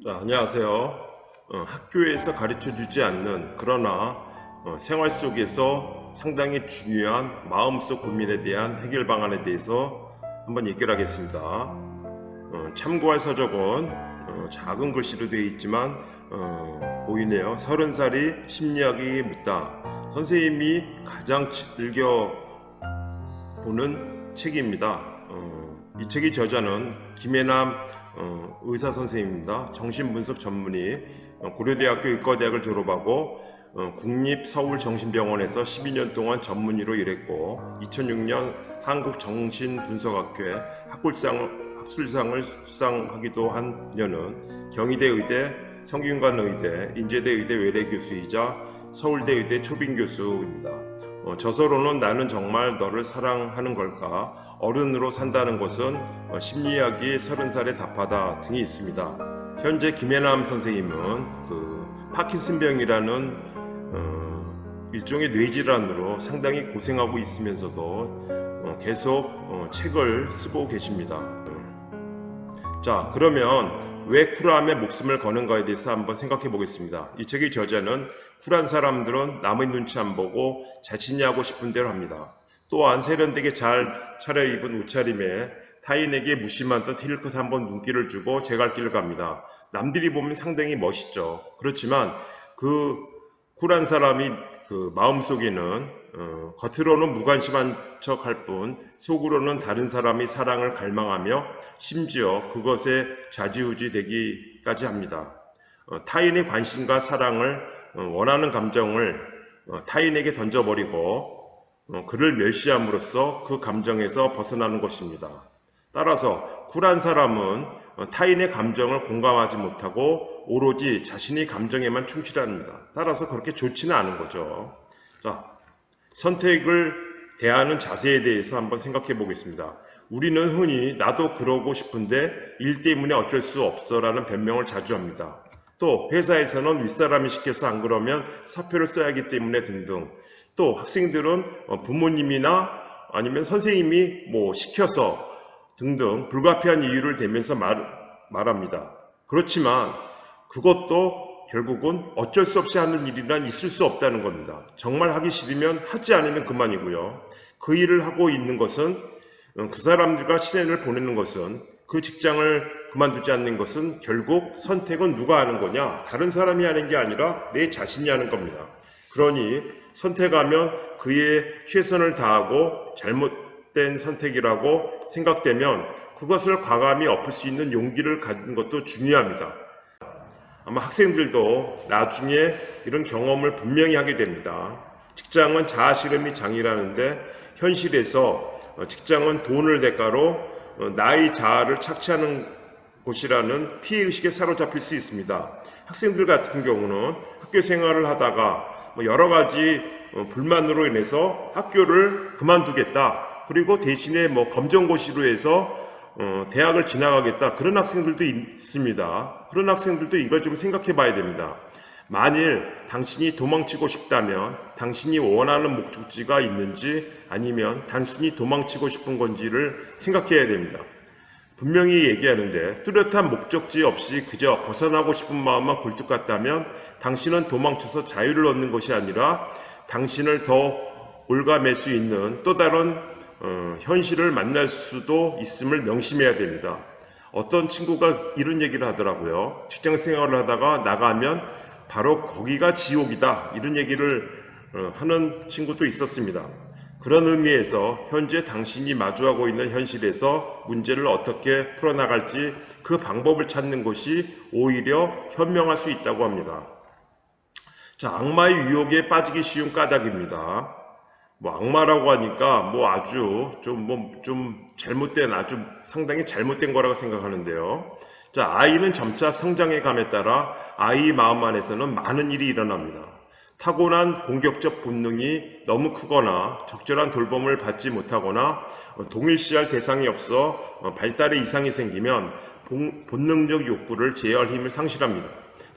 자, 안녕하세요. 학교에서 가르쳐 주지 않는 그러나 생활 속에서 상당히 중요한 마음속 고민에 대한 해결 방안에 대해서 한번 얘기를 하겠습니다. 참고할 서적은 작은 글씨로 되어 있지만 보이네요. 30살이 심리학이 묻다. 선생님이 가장 즐겨 보는 책입니다. 이 책의 저자는 김혜남 의사 선생님입니다. 정신분석 전문의, 고려대학교 의과대학을 졸업하고 국립서울정신병원에서 12년 동안 전문의로 일했고 2006년 한국정신분석학회 학술상을 수상하기도 한 그녀는 경희대 의대, 성균관의대, 인제대 의대 외래교수이자 서울대 의대 초빙교수입니다. 저서로는 나는 정말 너를 사랑하는 걸까? 어른으로 산다는 것은 심리학이 30살에 답하다 등이 있습니다. 현재 김혜남 선생님은 파킨슨병이라는 일종의 뇌질환으로 상당히 고생하고 있으면서도 계속 책을 쓰고 계십니다. 자, 그러면 왜 쿨함에 목숨을 거는가에 대해서 한번 생각해 보겠습니다. 이 책의 저자는 쿨한 사람들은 남의 눈치 안 보고 자신이 하고 싶은 대로 합니다. 또한 세련되게 잘 차려입은 옷차림에 타인에게 무심한 듯 힐끗 한번 눈길을 주고 제 갈 길을 갑니다. 남들이 보면 상당히 멋있죠. 그렇지만 그 쿨한 사람이 마음속에는 겉으로는 무관심한 척 할 뿐 속으로는 다른 사람이 사랑을 갈망하며 심지어 그것에 좌지우지 되기까지 합니다. 타인의 관심과 사랑을 원하는 감정을 타인에게 던져버리고 그를 멸시함으로써 그 감정에서 벗어나는 것입니다. 따라서 쿨한 사람은 타인의 감정을 공감하지 못하고 오로지 자신의 감정에만 충실합니다. 따라서 그렇게 좋지는 않은 거죠. 자, 선택을 대하는 자세에 대해서 한번 생각해 보겠습니다. 우리는 흔히 나도 그러고 싶은데 일 때문에 어쩔 수 없어 라는 변명을 자주 합니다. 또 회사에서는 윗사람이 시켜서 안 그러면 사표를 써야 하기 때문에 등등. 또 학생들은 부모님이나 아니면 선생님이 시켜서 등등 불가피한 이유를 대면서 말합니다. 그렇지만 그것도 결국은 어쩔 수 없이 하는 일이란 있을 수 없다는 겁니다. 정말 하기 싫으면 하지 않으면 그만이고요. 그 일을 하고 있는 것은 그 사람들과 시간을 보내는 것은 그 직장을 그만두지 않는 것은 결국 선택은 누가 하는 거냐? 다른 사람이 하는 게 아니라 내 자신이 하는 겁니다. 그러니 선택하면 그의 최선을 다하고 잘못된 선택이라고 생각되면 그것을 과감히 엎을 수 있는 용기를 가진 것도 중요합니다. 아마 학생들도 나중에 이런 경험을 분명히 하게 됩니다. 직장은 자아실험이 장이라는데 현실에서 직장은 돈을 대가로 나의 자아를 착취하는 곳이라는 피해의식에 사로잡힐 수 있습니다. 학생들 같은 경우는 학교 생활을 하다가 여러 가지 불만으로 인해서 학교를 그만두겠다. 그리고 대신에 검정고시로 해서 대학을 지나가겠다. 그런 학생들도 있습니다. 그런 학생들도 이걸 좀 생각해 봐야 됩니다. 만일 당신이 도망치고 싶다면 당신이 원하는 목적지가 있는지 아니면 단순히 도망치고 싶은 건지를 생각해야 됩니다. 분명히 얘기하는데 뚜렷한 목적지 없이 그저 벗어나고 싶은 마음만 굴뚝 같다면 당신은 도망쳐서 자유를 얻는 것이 아니라 당신을 더 올가맬 수 있는 또 다른 현실을 만날 수도 있음을 명심해야 됩니다. 어떤 친구가 이런 얘기를 하더라고요. 직장 생활을 하다가 나가면 바로 거기가 지옥이다. 이런 얘기를 하는 친구도 있었습니다. 그런 의미에서 현재 당신이 마주하고 있는 현실에서 문제를 어떻게 풀어나갈지 그 방법을 찾는 것이 오히려 현명할 수 있다고 합니다. 자, 악마의 유혹에 빠지기 쉬운 까닭입니다. 악마라고 하니까 아주 좀 잘못된 아주 상당히 잘못된 거라고 생각하는데요. 자, 아이는 점차 성장의 감에 따라 아이 마음 안에서는 많은 일이 일어납니다. 타고난 공격적 본능이 너무 크거나 적절한 돌봄을 받지 못하거나 동일시할 대상이 없어 발달에 이상이 생기면 본능적 욕구를 제어할 힘을 상실합니다.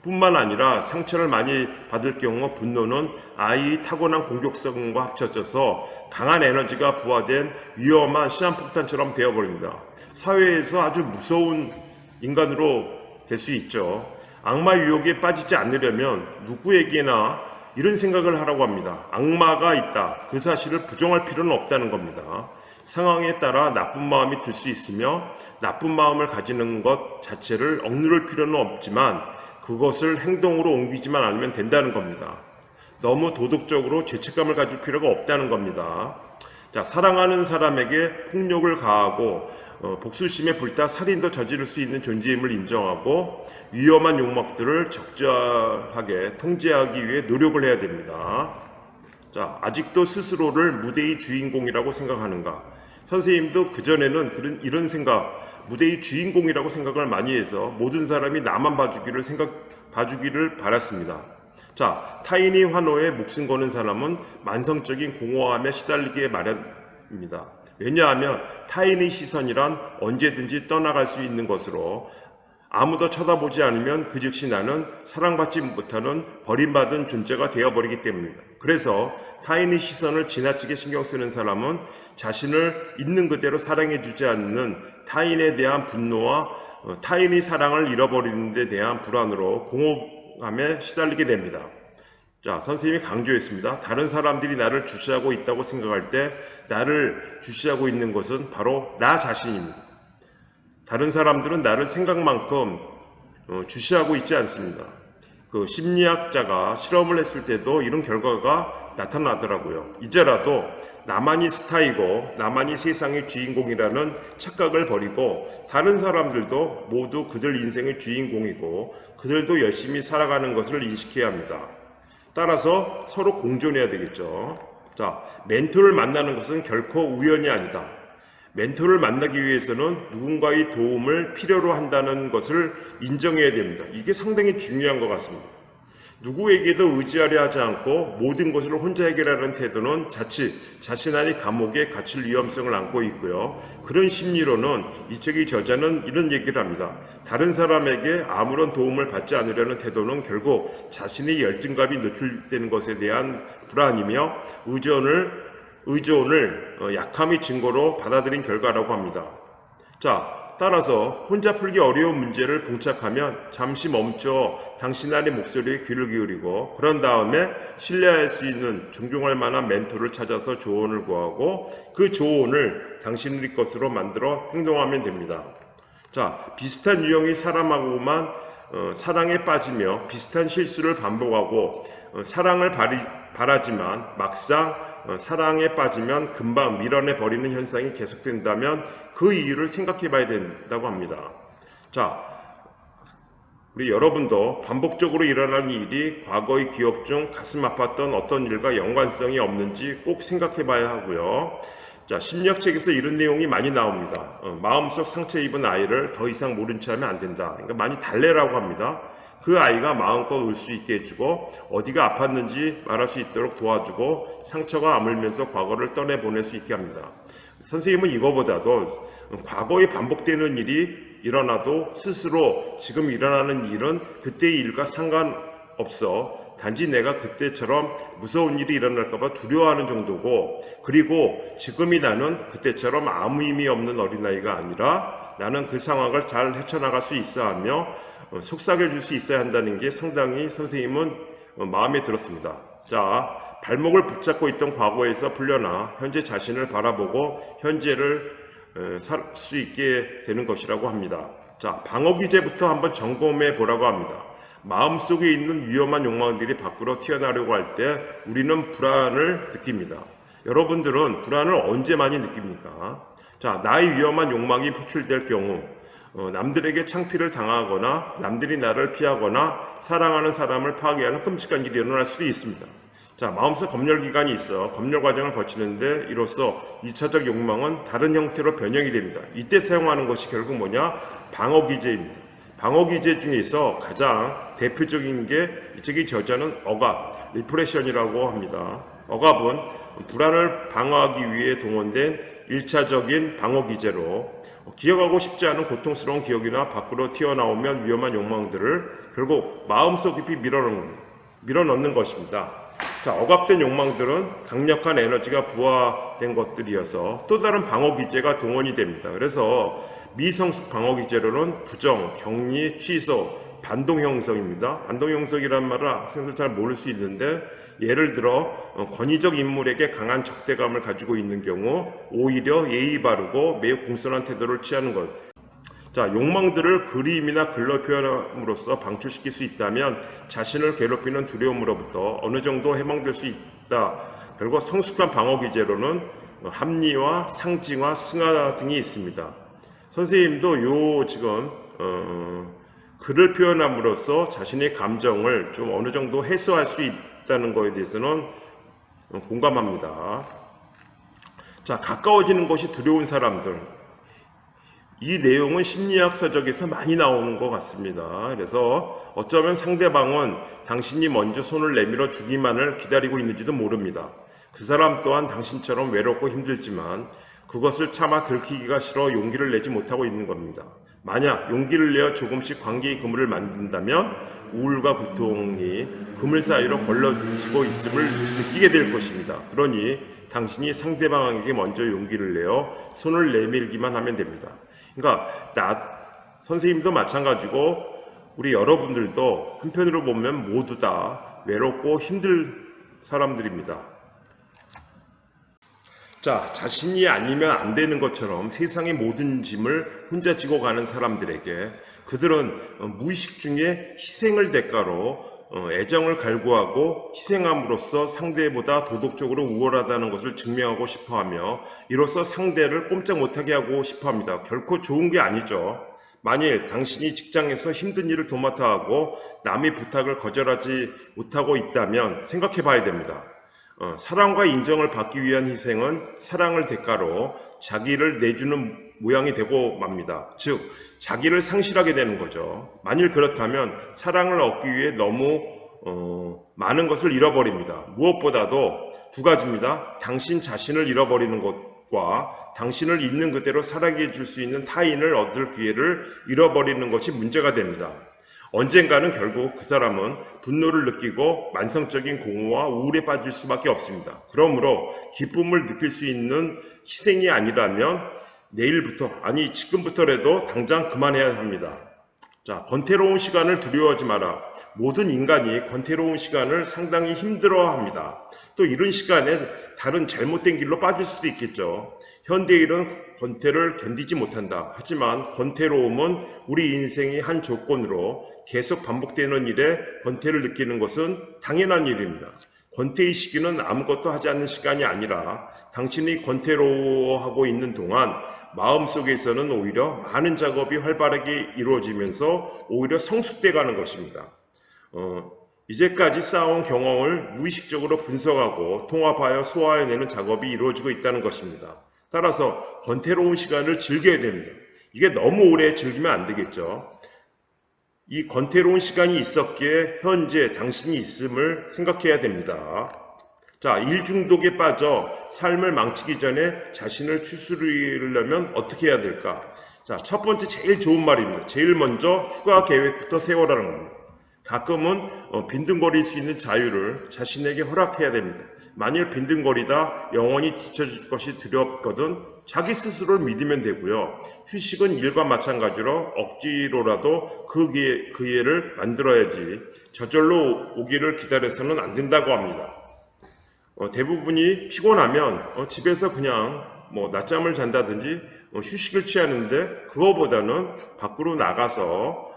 뿐만 아니라 상처를 많이 받을 경우 분노는 아이의 타고난 공격성과 합쳐져서 강한 에너지가 부화된 위험한 시한폭탄처럼 되어버립니다. 사회에서 아주 무서운 인간으로 될 수 있죠. 악마 유혹에 빠지지 않으려면 누구에게나 이런 생각을 하라고 합니다. 악마가 있다. 그 사실을 부정할 필요는 없다는 겁니다. 상황에 따라 나쁜 마음이 들 수 있으며 나쁜 마음을 가지는 것 자체를 억누를 필요는 없지만 그것을 행동으로 옮기지만 않으면 된다는 겁니다. 너무 도덕적으로 죄책감을 가질 필요가 없다는 겁니다. 자, 사랑하는 사람에게 폭력을 가하고 복수심에 불타 살인도 저지를 수 있는 존재임을 인정하고 위험한 욕망들을 적절하게 통제하기 위해 노력을 해야 됩니다. 자, 아직도 스스로를 무대의 주인공이라고 생각하는가? 선생님도 그전에는 이런 생각, 무대의 주인공이라고 생각을 많이 해서 모든 사람이 나만 봐주기를 바랐습니다. 자, 타인이 환호에 목숨 거는 사람은 만성적인 공허함에 시달리기에 마련입니다. 왜냐하면 타인의 시선이란 언제든지 떠나갈 수 있는 것으로 아무도 쳐다보지 않으면 그 즉시 나는 사랑받지 못하는 버림받은 존재가 되어버리기 때문입니다. 그래서 타인의 시선을 지나치게 신경 쓰는 사람은 자신을 있는 그대로 사랑해주지 않는 타인에 대한 분노와 타인의 사랑을 잃어버리는 데 대한 불안으로 공허함에 시달리게 됩니다. 자, 선생님이 강조했습니다. 다른 사람들이 나를 주시하고 있다고 생각할 때 나를 주시하고 있는 것은 바로 나 자신입니다. 다른 사람들은 나를 생각만큼 주시하고 있지 않습니다. 그 심리학자가 실험을 했을 때도 이런 결과가 나타나더라고요. 이제라도 나만이 스타이고 나만이 세상의 주인공이라는 착각을 버리고 다른 사람들도 모두 그들 인생의 주인공이고 그들도 열심히 살아가는 것을 인식해야 합니다. 따라서 서로 공존해야 되겠죠. 자, 멘토를 만나는 것은 결코 우연이 아니다. 멘토를 만나기 위해서는 누군가의 도움을 필요로 한다는 것을 인정해야 됩니다. 이게 상당히 중요한 것 같습니다. 누구에게도 의지하려 하지 않고 모든 것을 혼자 해결하는 태도는 자칫 자신 안의 감옥에 갇힐 위험성을 안고 있고요. 그런 심리로는 이 책의 저자는 이런 얘기를 합니다. 다른 사람에게 아무런 도움을 받지 않으려는 태도는 결국 자신의 열등감이 노출되는 것에 대한 불안이며 의존을 약함의 증거로 받아들인 결과라고 합니다. 자, 따라서 혼자 풀기 어려운 문제를 봉착하면 잠시 멈춰 당신 안의 목소리에 귀를 기울이고 그런 다음에 신뢰할 수 있는 존경할 만한 멘토를 찾아서 조언을 구하고 그 조언을 당신의 것으로 만들어 행동하면 됩니다. 자, 비슷한 유형의 사람하고만 사랑에 빠지며 비슷한 실수를 반복하고 사랑을 바라지만 막상 사랑에 빠지면 금방 밀어내 버리는 현상이 계속된다면 그 이유를 생각해 봐야 된다고 합니다. 자, 우리 여러분도 반복적으로 일어나는 일이 과거의 기억 중 가슴 아팠던 어떤 일과 연관성이 없는지 꼭 생각해 봐야 하고요. 자, 심리학책에서 이런 내용이 많이 나옵니다. 마음속 상처 입은 아이를 더 이상 모른 체 하면 안 된다. 그러니까 많이 달래라고 합니다. 그 아이가 마음껏 울 수 있게 해주고 어디가 아팠는지 말할 수 있도록 도와주고 상처가 아물면서 과거를 떠내보낼 수 있게 합니다. 선생님은 이거보다도 과거에 반복되는 일이 일어나도 스스로 지금 일어나는 일은 그때의 일과 상관없어 단지 내가 그때처럼 무서운 일이 일어날까봐 두려워하는 정도고 그리고 지금이 나는 그때처럼 아무 의미 없는 어린아이가 아니라 나는 그 상황을 잘 헤쳐나갈 수 있어 하며 속삭여줄 수 있어야 한다는 게 상당히 선생님은 마음에 들었습니다. 자, 발목을 붙잡고 있던 과거에서 풀려나 현재 자신을 바라보고 현재를 살 수 있게 되는 것이라고 합니다. 자, 방어기제부터 한번 점검해 보라고 합니다. 마음속에 있는 위험한 욕망들이 밖으로 튀어나오려고 할 때 우리는 불안을 느낍니다. 여러분들은 불안을 언제 많이 느낍니까? 자, 나의 위험한 욕망이 표출될 경우 남들에게 창피를 당하거나 남들이 나를 피하거나 사랑하는 사람을 파괴하는 끔찍한 일이 일어날 수도 있습니다. 자, 마음속 검열 기간이 있어 검열 과정을 거치는데 이로써 1차적 욕망은 다른 형태로 변형이 됩니다. 이때 사용하는 것이 결국 뭐냐? 방어기제입니다. 방어기제 중에서 가장 대표적인 게 이 책의 저자는 억압, 리프레션이라고 합니다. 억압은 불안을 방어하기 위해 동원된 1차적인 방어기제로 기억하고 싶지 않은 고통스러운 기억이나 밖으로 튀어나오면 위험한 욕망들을 결국 마음속 깊이 밀어넣는 것입니다. 자, 억압된 욕망들은 강력한 에너지가 부화된 것들이어서 또 다른 방어기제가 동원이 됩니다. 그래서 미성숙 방어기제로는 부정, 격리, 취소, 반동 형성입니다. 반동 형성이란 말을 학생들 잘 모를 수 있는데, 예를 들어 권위적 인물에게 강한 적대감을 가지고 있는 경우 오히려 예의 바르고 매우 공손한 태도를 취하는 것. 자, 욕망들을 그림이나 글로 표현함으로써 방출시킬 수 있다면 자신을 괴롭히는 두려움으로부터 어느 정도 해방될 수 있다. 결국 성숙한 방어 기제로는 합리화, 상징화, 승화 등이 있습니다. 선생님도 요 지금 글을 표현함으로써 자신의 감정을 좀 어느 정도 해소할 수 있다는 것에 대해서는 공감합니다. 자, 가까워지는 것이 두려운 사람들. 이 내용은 심리학 서적에서 많이 나오는 것 같습니다. 그래서 어쩌면 상대방은 당신이 먼저 손을 내밀어 주기만을 기다리고 있는지도 모릅니다. 그 사람 또한 당신처럼 외롭고 힘들지만 그것을 차마 들키기가 싫어 용기를 내지 못하고 있는 겁니다. 만약 용기를 내어 조금씩 관계의 그물을 만든다면 우울과 고통이 그물 사이로 걸러지고 있음을 느끼게 될 것입니다. 그러니 당신이 상대방에게 먼저 용기를 내어 손을 내밀기만 하면 됩니다. 그러니까 선생님도 마찬가지고 우리 여러분들도 한편으로 보면 모두 다 외롭고 힘들 사람들입니다. 자, 자신이 아니면 안 되는 것처럼 세상의 모든 짐을 혼자 지고 가는 사람들에게 그들은 무의식 중에 희생을 대가로 애정을 갈구하고 희생함으로써 상대보다 도덕적으로 우월하다는 것을 증명하고 싶어하며 이로써 상대를 꼼짝 못하게 하고 싶어합니다. 결코 좋은 게 아니죠. 만일 당신이 직장에서 힘든 일을 도맡아 하고 남의 부탁을 거절하지 못하고 있다면 생각해 봐야 됩니다. 사랑과 인정을 받기 위한 희생은 사랑을 대가로 자기를 내주는 모양이 되고 맙니다. 즉, 자기를 상실하게 되는 거죠. 만일 그렇다면 사랑을 얻기 위해 너무 많은 것을 잃어버립니다. 무엇보다도 두 가지입니다. 당신 자신을 잃어버리는 것과 당신을 있는 그대로 살아게 해줄 수 있는 타인을 얻을 기회를 잃어버리는 것이 문제가 됩니다. 언젠가는 결국 그 사람은 분노를 느끼고 만성적인 공허와 우울에 빠질 수밖에 없습니다. 그러므로 기쁨을 느낄 수 있는 희생이 아니라면 내일부터, 아니 지금부터라도 당장 그만해야 합니다. 자, 권태로운 시간을 두려워하지 마라. 모든 인간이 권태로운 시간을 상당히 힘들어합니다. 또 이런 시간에 다른 잘못된 길로 빠질 수도 있겠죠. 현대인은 권태를 견디지 못한다. 하지만 권태로움은 우리 인생의 한 조건으로 계속 반복되는 일에 권태를 느끼는 것은 당연한 일입니다. 권태의 시기는 아무것도 하지 않는 시간이 아니라 당신이 권태로워하고 있는 동안 마음속에서는 오히려 많은 작업이 활발하게 이루어지면서 오히려 성숙돼 가는 것입니다. 이제까지 쌓아온 경험을 무의식적으로 분석하고 통합하여 소화해내는 작업이 이루어지고 있다는 것입니다. 따라서 권태로운 시간을 즐겨야 됩니다. 이게 너무 오래 즐기면 안 되겠죠. 이 권태로운 시간이 있었기에 현재 당신이 있음을 생각해야 됩니다. 자, 일 중독에 빠져 삶을 망치기 전에 자신을 추스르려면 어떻게 해야 될까? 자, 첫 번째 제일 좋은 말입니다. 제일 먼저 휴가 계획부터 세워라는 겁니다. 가끔은 빈둥거릴 수 있는 자유를 자신에게 허락해야 됩니다. 만일 빈둥거리다 영원히 뒤처질 것이 두렵거든 자기 스스로를 믿으면 되고요. 휴식은 일과 마찬가지로 억지로라도 그 기회를 만들어야지 저절로 오기를 기다려서는 안 된다고 합니다. 대부분이 피곤하면 집에서 그냥 낮잠을 잔다든지 휴식을 취하는데 그거보다는 밖으로 나가서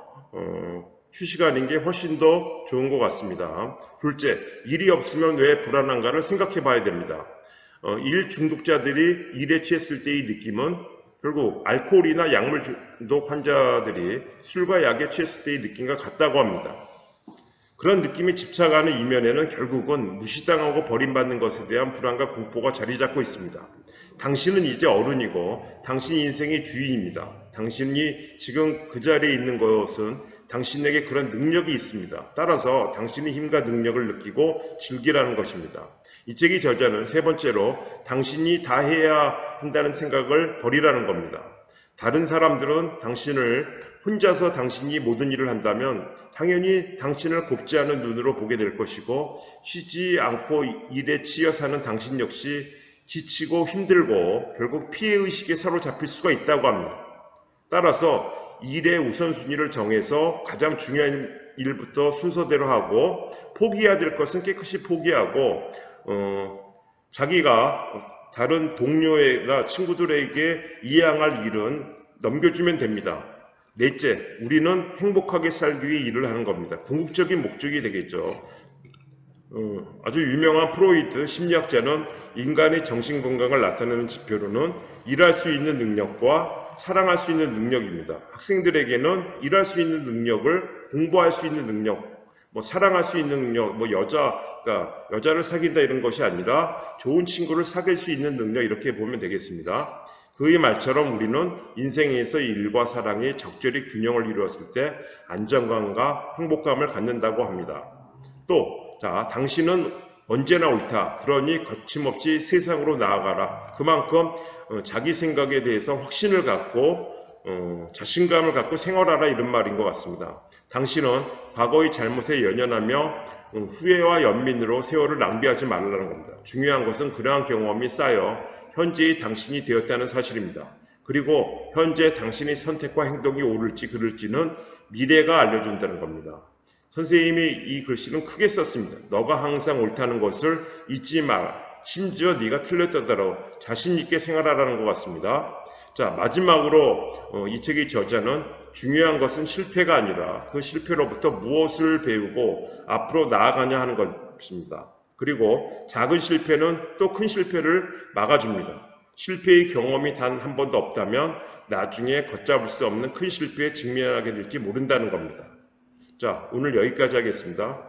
휴식하는 게 훨씬 더 좋은 것 같습니다. 둘째, 일이 없으면 왜 불안한가를 생각해 봐야 됩니다. 일 중독자들이 일에 취했을 때의 느낌은 결국 알코올이나 약물 중독 환자들이 술과 약에 취했을 때의 느낌과 같다고 합니다. 그런 느낌에 집착하는 이면에는 결국은 무시당하고 버림받는 것에 대한 불안과 공포가 자리 잡고 있습니다. 당신은 이제 어른이고 당신 인생의 주인입니다. 당신이 지금 그 자리에 있는 것은 당신에게 그런 능력이 있습니다. 따라서 당신의 힘과 능력을 느끼고 즐기라는 것입니다. 이 책의 저자는 세 번째로 당신이 다 해야 한다는 생각을 버리라는 겁니다. 다른 사람들은 당신을 혼자서 당신이 모든 일을 한다면 당연히 당신을 곱지 않은 눈으로 보게 될 것이고 쉬지 않고 일에 치여 사는 당신 역시 지치고 힘들고 결국 피해의식에 사로잡힐 수가 있다고 합니다. 따라서 일의 우선순위를 정해서 가장 중요한 일부터 순서대로 하고 포기해야 될 것은 깨끗이 포기하고 자기가 다른 동료나 친구들에게 이양할 일은 넘겨주면 됩니다. 넷째, 우리는 행복하게 살기 위해 일을 하는 겁니다. 궁극적인 목적이 되겠죠. 아주 유명한 프로이트 심리학자는 인간의 정신건강을 나타내는 지표로는 일할 수 있는 능력과 사랑할 수 있는 능력입니다. 학생들에게는 일할 수 있는 능력을 공부할 수 있는 능력, 사랑할 수 있는 능력, 여자를 사귄다 이런 것이 아니라 좋은 친구를 사귈 수 있는 능력 이렇게 보면 되겠습니다. 그의 말처럼 우리는 인생에서 일과 사랑이 적절히 균형을 이루었을 때 안정감과 행복감을 갖는다고 합니다. 또, 당신은 언제나 옳다. 그러니 거침없이 세상으로 나아가라. 그만큼 자기 생각에 대해서 확신을 갖고 자신감을 갖고 생활하라 이런 말인 것 같습니다. 당신은 과거의 잘못에 연연하며 후회와 연민으로 세월을 낭비하지 말라는 겁니다. 중요한 것은 그러한 경험이 쌓여 현재의 당신이 되었다는 사실입니다. 그리고 현재 당신의 선택과 행동이 옳을지 그를지는 미래가 알려준다는 겁니다. 선생님이 이 글씨는 크게 썼습니다. 너가 항상 옳다는 것을 잊지 마라. 심지어 네가 틀렸다더라도 자신 있게 생활하라는 것 같습니다. 자, 마지막으로 이 책의 저자는 중요한 것은 실패가 아니라 그 실패로부터 무엇을 배우고 앞으로 나아가냐 하는 것입니다. 그리고 작은 실패는 또 큰 실패를 막아줍니다. 실패의 경험이 단 한 번도 없다면 나중에 걷잡을 수 없는 큰 실패에 직면하게 될지 모른다는 겁니다. 자, 오늘 여기까지 하겠습니다.